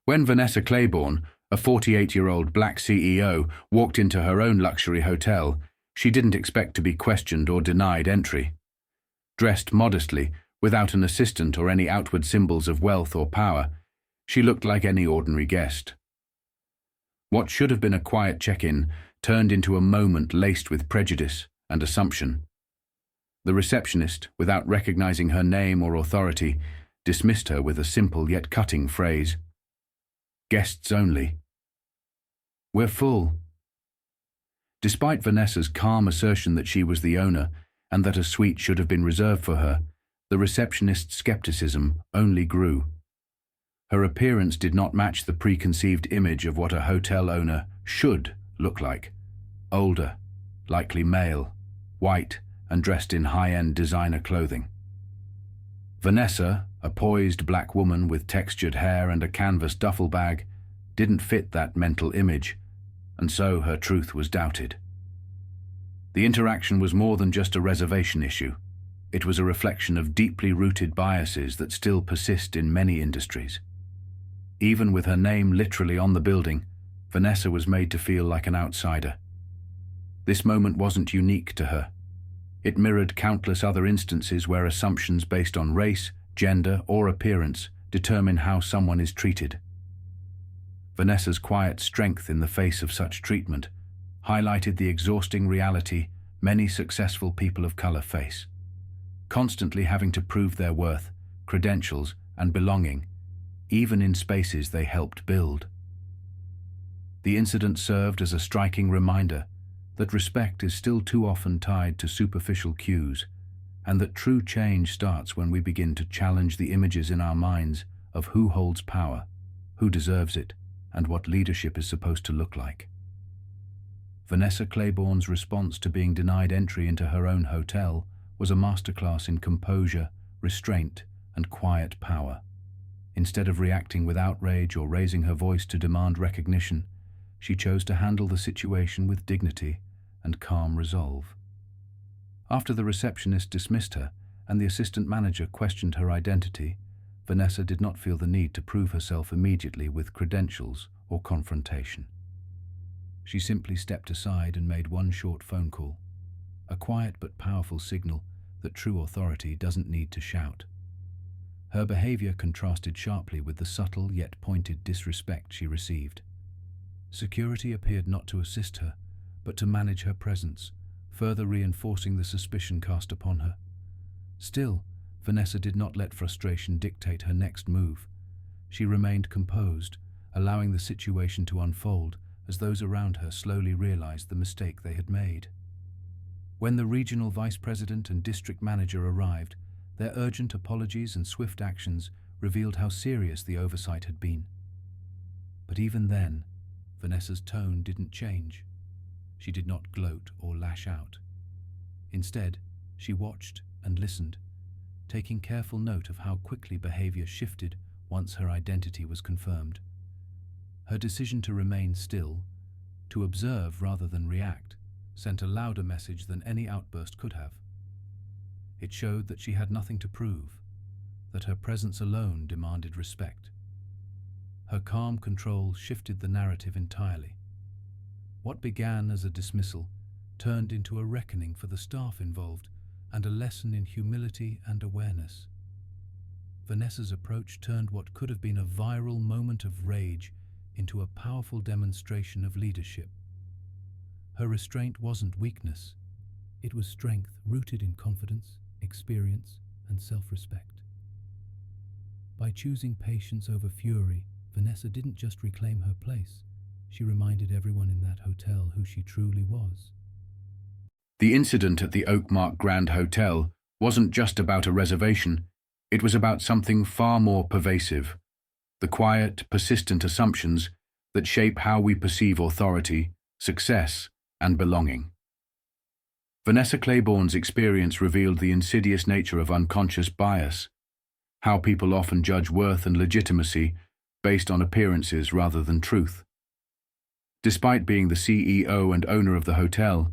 When Vanessa Clayborne, a 48-year-old black CEO, walked into her own luxury hotel, she didn't expect to be questioned or denied entry. Dressed modestly, without an assistant or any outward symbols of wealth or power, she looked like any ordinary guest. What should have been a quiet check-in turned into a moment laced with prejudice and assumption. The receptionist, without recognizing her name or authority, dismissed her with a simple yet cutting phrase. "Guests only." "We're full." Despite Vanessa's calm assertion that she was the owner and that a suite should have been reserved for her, the receptionist's skepticism only grew. Her appearance did not match the preconceived image of what a hotel owner should look like. Older, likely male, white, and dressed in high-end designer clothing. Vanessa, a poised black woman with textured hair and a canvas duffel bag, didn't fit that mental image, and so her truth was doubted. The interaction was more than just a reservation issue. It was a reflection of deeply rooted biases that still persist in many industries. Even with her name literally on the building, Vanessa was made to feel like an outsider. This moment wasn't unique to her. It mirrored countless other instances where assumptions based on race, gender, or appearance determine how someone is treated. Vanessa's quiet strength in the face of such treatment highlighted the exhausting reality many successful people of color face, constantly having to prove their worth, credentials, and belonging, even in spaces they helped build. The incident served as a striking reminder that respect is still too often tied to superficial cues, and that true change starts when we begin to challenge the images in our minds of who holds power, who deserves it, and what leadership is supposed to look like. Vanessa Clayborne's response to being denied entry into her own hotel was a masterclass in composure, restraint, and quiet power. Instead of reacting with outrage or raising her voice to demand recognition, she chose to handle the situation with dignity and calm resolve. After the receptionist dismissed her and the assistant manager questioned her identity, Vanessa did not feel the need to prove herself immediately with credentials or confrontation. She simply stepped aside and made one short phone call, a quiet but powerful signal that true authority doesn't need to shout. Her behavior contrasted sharply with the subtle yet pointed disrespect she received. Security appeared not to assist her, but to manage her presence, further reinforcing the suspicion cast upon her. Still, Vanessa did not let frustration dictate her next move. She remained composed, allowing the situation to unfold as those around her slowly realized the mistake they had made. When the regional vice president and district manager arrived, their urgent apologies and swift actions revealed how serious the oversight had been. But even then, Vanessa's tone didn't change. She did not gloat or lash out. Instead, she watched and listened, taking careful note of how quickly behavior shifted once her identity was confirmed. Her decision to remain still, to observe rather than react, sent a louder message than any outburst could have. It showed that she had nothing to prove, that her presence alone demanded respect. Her calm control shifted the narrative entirely. What began as a dismissal turned into a reckoning for the staff involved and a lesson in humility and awareness. Vanessa's approach turned what could have been a viral moment of rage into a powerful demonstration of leadership. Her restraint wasn't weakness. It was strength rooted in confidence, experience, and self-respect. By choosing patience over fury, Vanessa didn't just reclaim her place. She reminded everyone in that hotel who she truly was. The incident at the Oakmark Grand Hotel wasn't just about a reservation. It was about something far more pervasive. The quiet, persistent assumptions that shape how we perceive authority, success, and belonging. Vanessa Clayborne's experience revealed the insidious nature of unconscious bias, how people often judge worth and legitimacy based on appearances rather than truth. Despite being the CEO and owner of the hotel,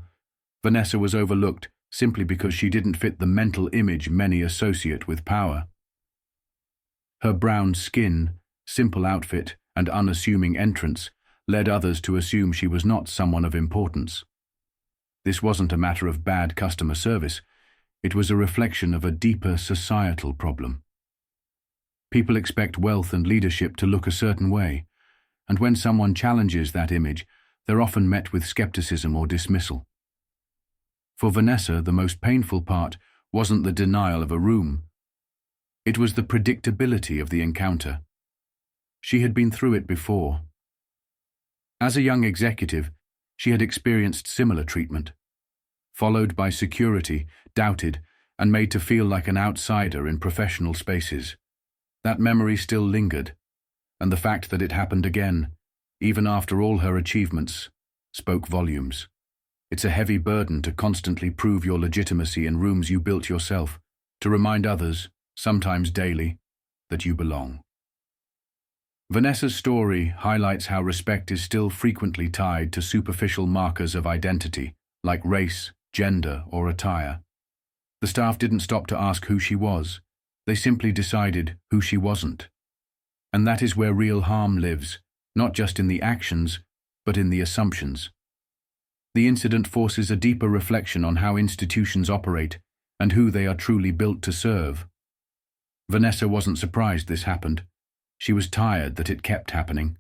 Vanessa was overlooked simply because she didn't fit the mental image many associate with power. Her brown skin, simple outfit, and unassuming entrance led others to assume she was not someone of importance. This wasn't a matter of bad customer service, it was a reflection of a deeper societal problem. People expect wealth and leadership to look a certain way, and when someone challenges that image, they're often met with skepticism or dismissal. For Vanessa, the most painful part wasn't the denial of a room. It was the predictability of the encounter. She had been through it before. As a young executive, she had experienced similar treatment, followed by security, doubted, and made to feel like an outsider in professional spaces. That memory still lingered, and the fact that it happened again, even after all her achievements, spoke volumes. It's a heavy burden to constantly prove your legitimacy in rooms you built yourself, to remind others, sometimes daily, that you belong. Vanessa's story highlights how respect is still frequently tied to superficial markers of identity, like race, gender, or attire. The staff didn't stop to ask who she was. They simply decided who she wasn't. And that is where real harm lives, not just in the actions, but in the assumptions. The incident forces a deeper reflection on how institutions operate and who they are truly built to serve. Vanessa wasn't surprised this happened. She was tired that it kept happening.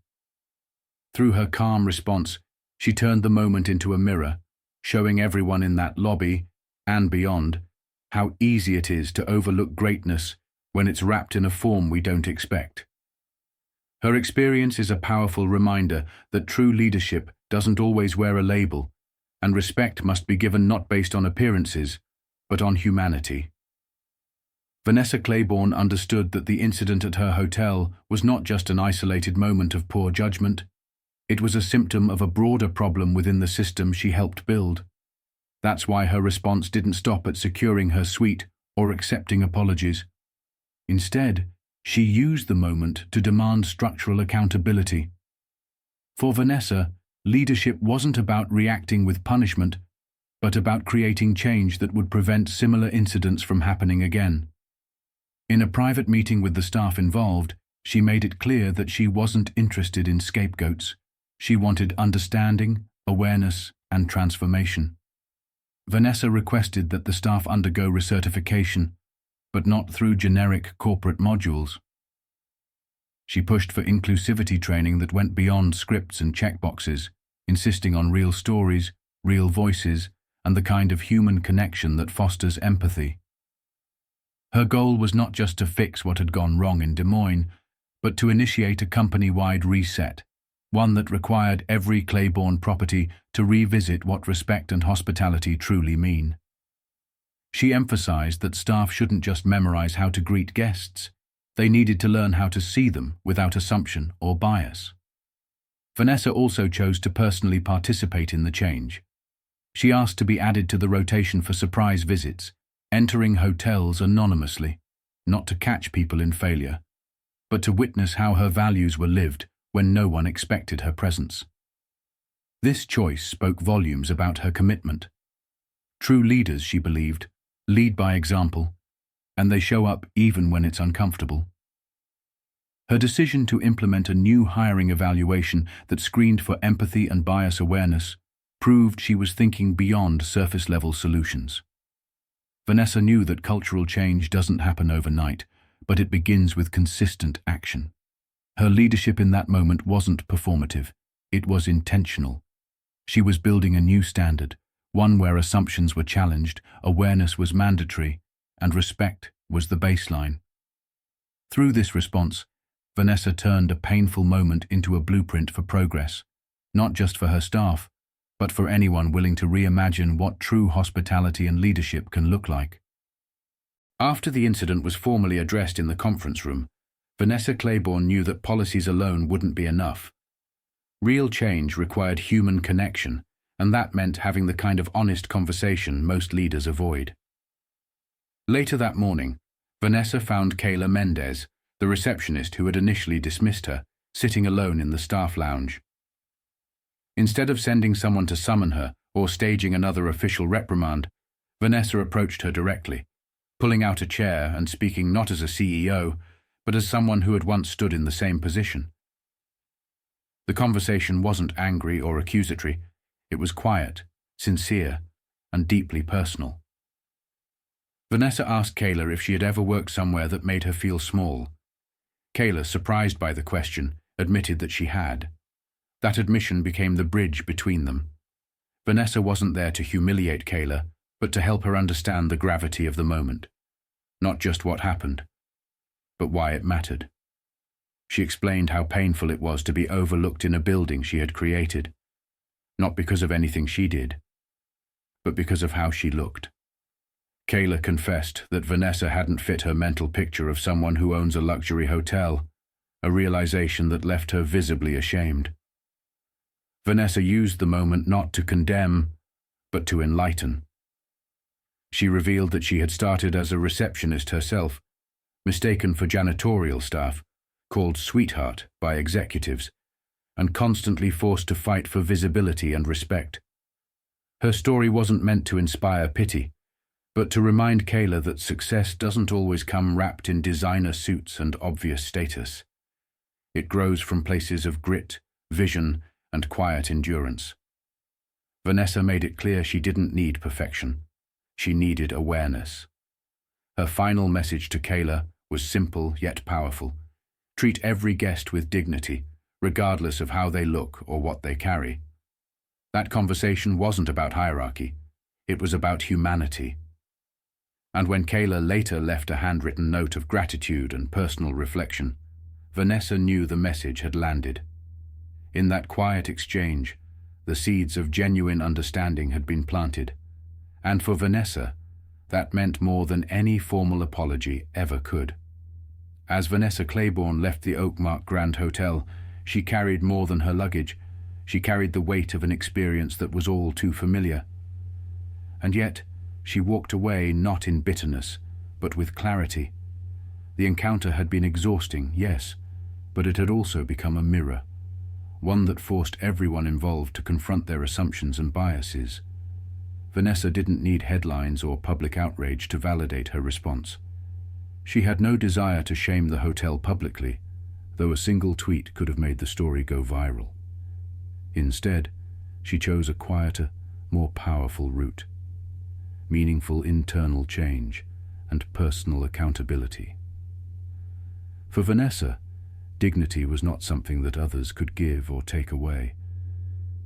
Through her calm response, she turned the moment into a mirror, showing everyone in that lobby, and beyond, how easy it is to overlook greatness when it's wrapped in a form we don't expect. Her experience is a powerful reminder that true leadership doesn't always wear a label, and respect must be given not based on appearances, but on humanity. Vanessa Clayborne understood that the incident at her hotel was not just an isolated moment of poor judgment. It was a symptom of a broader problem within the system she helped build. That's why her response didn't stop at securing her suite or accepting apologies. Instead, she used the moment to demand structural accountability. For Vanessa, leadership wasn't about reacting with punishment, but about creating change that would prevent similar incidents from happening again. In a private meeting with the staff involved, she made it clear that she wasn't interested in scapegoats. She wanted understanding, awareness, and transformation. Vanessa requested that the staff undergo recertification, but not through generic corporate modules. She pushed for inclusivity training that went beyond scripts and checkboxes, insisting on real stories, real voices, and the kind of human connection that fosters empathy. Her goal was not just to fix what had gone wrong in Des Moines, but to initiate a company-wide reset, one that required every Clayborne property to revisit what respect and hospitality truly mean. She emphasized that staff shouldn't just memorize how to greet guests. They needed to learn how to see them without assumption or bias. Vanessa also chose to personally participate in the change. She asked to be added to the rotation for surprise visits, entering hotels anonymously, not to catch people in failure, but to witness how her values were lived when no one expected her presence. This choice spoke volumes about her commitment. True leaders, she believed, lead by example, and they show up even when it's uncomfortable. Her decision to implement a new hiring evaluation that screened for empathy and bias awareness proved she was thinking beyond surface-level solutions. Vanessa knew that cultural change doesn't happen overnight, but it begins with consistent action. Her leadership in that moment wasn't performative, it was intentional. She was building a new standard, one where assumptions were challenged, awareness was mandatory, and respect was the baseline. Through this response, Vanessa turned a painful moment into a blueprint for progress, not just for her staff, but for anyone willing to reimagine what true hospitality and leadership can look like. After the incident was formally addressed in the conference room, Vanessa Clayborne knew that policies alone wouldn't be enough. Real change required human connection, and that meant having the kind of honest conversation most leaders avoid. Later that morning, Vanessa found Kayla Mendez, the receptionist who had initially dismissed her, sitting alone in the staff lounge. Instead of sending someone to summon her or staging another official reprimand, Vanessa approached her directly, pulling out a chair and speaking not as a CEO, but as someone who had once stood in the same position. The conversation wasn't angry or accusatory. It was quiet, sincere, and deeply personal. Vanessa asked Kayla if she had ever worked somewhere that made her feel small. Kayla, surprised by the question, admitted that she had. That admission became the bridge between them. Vanessa wasn't there to humiliate Kayla, but to help her understand the gravity of the moment. Not just what happened, but why it mattered. She explained how painful it was to be overlooked in a building she had created, not because of anything she did, but because of how she looked. Kayla confessed that Vanessa hadn't fit her mental picture of someone who owns a luxury hotel, a realization that left her visibly ashamed. Vanessa used the moment not to condemn, but to enlighten. She revealed that she had started as a receptionist herself, mistaken for janitorial staff, called sweetheart by executives, and constantly forced to fight for visibility and respect. Her story wasn't meant to inspire pity, but to remind Kayla that success doesn't always come wrapped in designer suits and obvious status. It grows from places of grit, vision, and quiet endurance. Vanessa made it clear she didn't need perfection. She needed awareness. Her final message to Kayla was simple yet powerful. Treat every guest with dignity, regardless of how they look or what they carry. That conversation wasn't about hierarchy. It was about humanity. And when Kayla later left a handwritten note of gratitude and personal reflection, Vanessa knew the message had landed. In that quiet exchange, the seeds of genuine understanding had been planted. And for Vanessa, that meant more than any formal apology ever could. As Vanessa Clayborne left the Oakmark Grand Hotel, she carried more than her luggage. She carried the weight of an experience that was all too familiar. And yet, she walked away not in bitterness, but with clarity. The encounter had been exhausting, yes, but it had also become a mirror, one that forced everyone involved to confront their assumptions and biases. Vanessa didn't need headlines or public outrage to validate her response. She had no desire to shame the hotel publicly, though a single tweet could have made the story go viral. Instead, she chose a quieter, more powerful route: meaningful internal change and personal accountability. For Vanessa, dignity was not something that others could give or take away.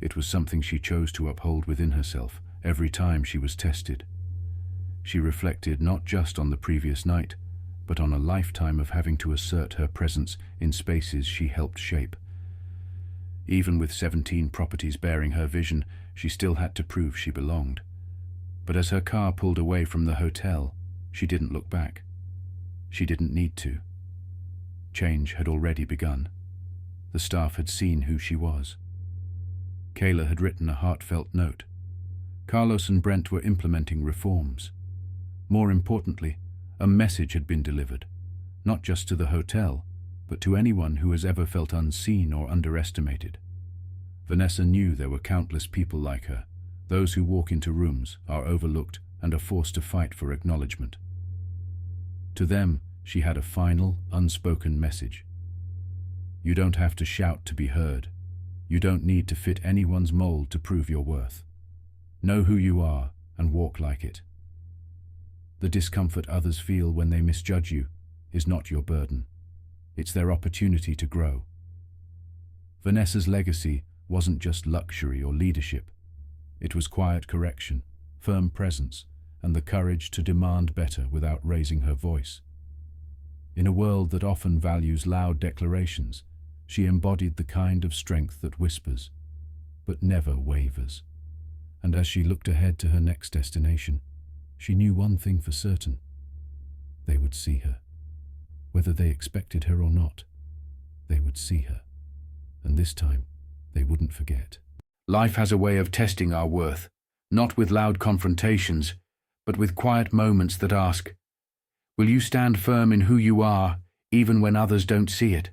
It was something she chose to uphold within herself every time she was tested. She reflected not just on the previous night, but on a lifetime of having to assert her presence in spaces she helped shape. Even with 17 properties bearing her vision, she still had to prove she belonged. But as her car pulled away from the hotel, she didn't look back. She didn't need to. Change had already begun. The staff had seen who she was. Kayla had written a heartfelt note. Carlos and Brent were implementing reforms. More importantly, a message had been delivered, not just to the hotel, but to anyone who has ever felt unseen or underestimated. Vanessa knew there were countless people like her, those who walk into rooms, are overlooked, and are forced to fight for acknowledgement. To them, she had a final, unspoken message. You don't have to shout to be heard. You don't need to fit anyone's mold to prove your worth. Know who you are and walk like it. The discomfort others feel when they misjudge you is not your burden. It's their opportunity to grow. Vanessa's legacy wasn't just luxury or leadership. It was quiet correction, firm presence, and the courage to demand better without raising her voice. In a world that often values loud declarations, she embodied the kind of strength that whispers, but never wavers. And as she looked ahead to her next destination, she knew one thing for certain: they would see her. Whether they expected her or not, they would see her. And this time, they wouldn't forget. Life has a way of testing our worth, not with loud confrontations, but with quiet moments that ask, will you stand firm in who you are, even when others don't see it?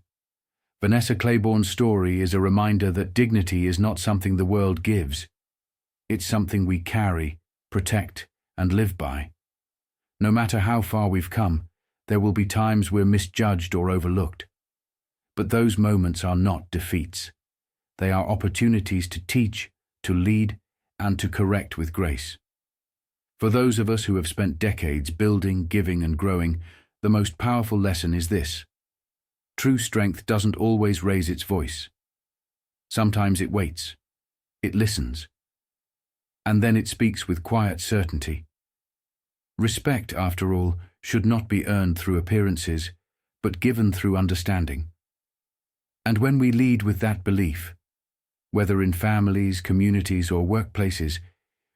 Vanessa Clayborne's story is a reminder that dignity is not something the world gives. It's something we carry, protect, and live by. No matter how far we've come, there will be times we're misjudged or overlooked. But those moments are not defeats. They are opportunities to teach, to lead, and to correct with grace. For those of us who have spent decades building, giving, and growing, the most powerful lesson is this: true strength doesn't always raise its voice. Sometimes it waits, it listens, and then it speaks with quiet certainty. Respect, after all, should not be earned through appearances, but given through understanding. And when we lead with that belief, whether in families, communities, or workplaces,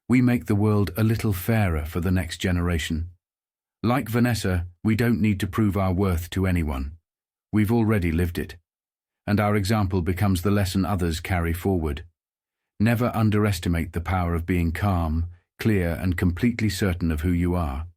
we make the world a little fairer for the next generation. Like Vanessa, we don't need to prove our worth to anyone. We've already lived it, and our example becomes the lesson others carry forward. Never underestimate the power of being calm, clear, and completely certain of who you are.